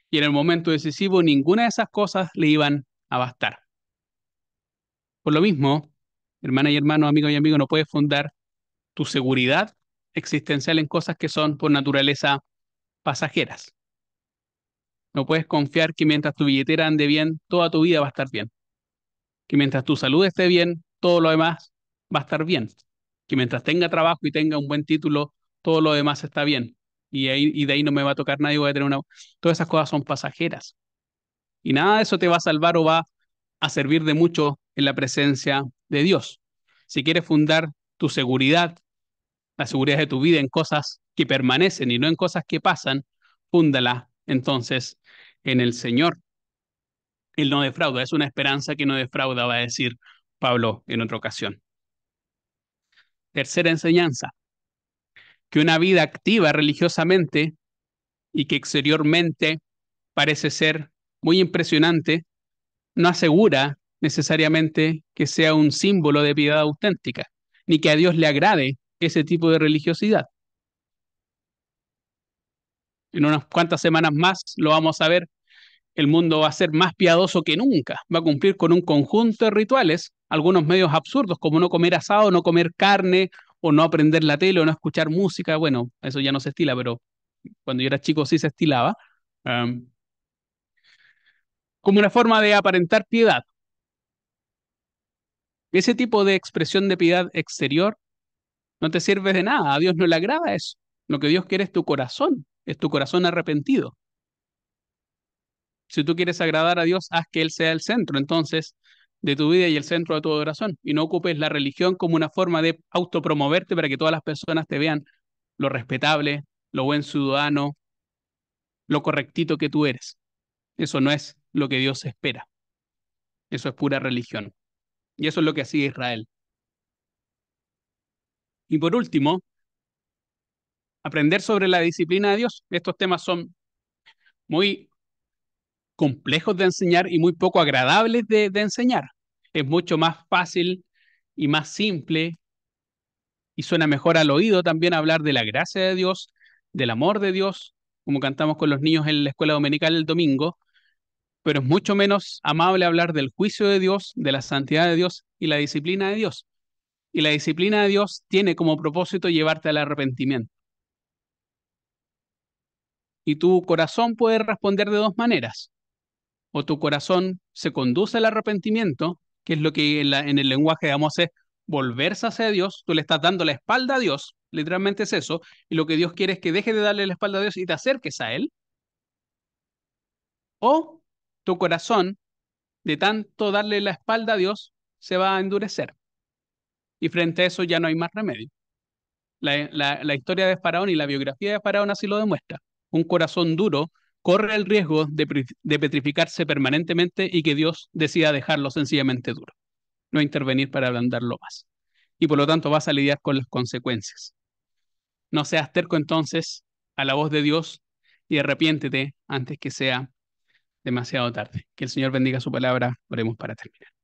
[SPEAKER 1] Y en el momento decisivo ninguna de esas cosas le iban a bastar. Por lo mismo, hermana y hermano, amigo y amigo, no puedes fundar tu seguridad existencial en cosas que son por naturaleza pasajeras. No puedes confiar que mientras tu billetera ande bien, toda tu vida va a estar bien. Que mientras tu salud esté bien, todo lo demás va a estar bien. Que mientras tenga trabajo y tenga un buen título, todo lo demás está bien. Y de ahí no me va a tocar nadie, voy a tener una... Todas esas cosas son pasajeras. Y nada de eso te va a salvar o va a servir de mucho en la presencia de Dios. Si quieres fundar tu seguridad, la seguridad de tu vida en cosas que permanecen y no en cosas que pasan, fúndala entonces en el Señor. Él no defrauda, es una esperanza que no defrauda, va a decir Pablo en otra ocasión. Tercera enseñanza, que una vida activa religiosamente y que exteriormente parece ser muy impresionante, no asegura necesariamente que sea un símbolo de piedad auténtica, ni que a Dios le agrade ese tipo de religiosidad. En unas cuantas semanas más lo vamos a ver, el mundo va a ser más piadoso que nunca, va a cumplir con un conjunto de rituales, algunos medios absurdos como no comer asado, no comer carne, o no aprender la tele, o no escuchar música. Bueno, eso ya no se estila, pero cuando yo era chico sí se estilaba, um, como una forma de aparentar piedad. Ese tipo de expresión de piedad exterior no te sirve de nada, a Dios no le agrada eso. Lo que Dios quiere es tu corazón arrepentido. Si tú quieres agradar a Dios, haz que Él sea el centro, entonces, de tu vida y el centro de tu adoración. Y no ocupes la religión como una forma de autopromoverte para que todas las personas te vean lo respetable, lo buen ciudadano, lo correctito que tú eres. Eso no es lo que Dios espera. Eso es pura religión. Y eso es lo que hacía Israel. Y por último, aprender sobre la disciplina de Dios. Estos temas son muy complejos de enseñar y muy poco agradables de enseñar. Es mucho más fácil y más simple y suena mejor al oído también hablar de la gracia de Dios, del amor de Dios, como cantamos con los niños en la escuela dominical el domingo, pero es mucho menos amable hablar del juicio de Dios, de la santidad de Dios y la disciplina de Dios. Y la disciplina de Dios tiene como propósito llevarte al arrepentimiento. Y tu corazón puede responder de dos maneras. O tu corazón se conduce al arrepentimiento, que es lo que en el lenguaje de Amós es volverse hacia Dios, tú le estás dando la espalda a Dios, literalmente es eso, y lo que Dios quiere es que dejes de darle la espalda a Dios y te acerques a Él, o tu corazón, de tanto darle la espalda a Dios, se va a endurecer, y frente a eso ya no hay más remedio. La historia de Faraón y la biografía de Faraón así lo demuestra. Un corazón duro corre el riesgo de petrificarse permanentemente y que Dios decida dejarlo sencillamente duro, no intervenir para ablandarlo más. Y por lo tanto vas a lidiar con las consecuencias. No seas terco entonces a la voz de Dios y arrepiéntete antes que sea demasiado tarde. Que el Señor bendiga su palabra. Oremos para terminar.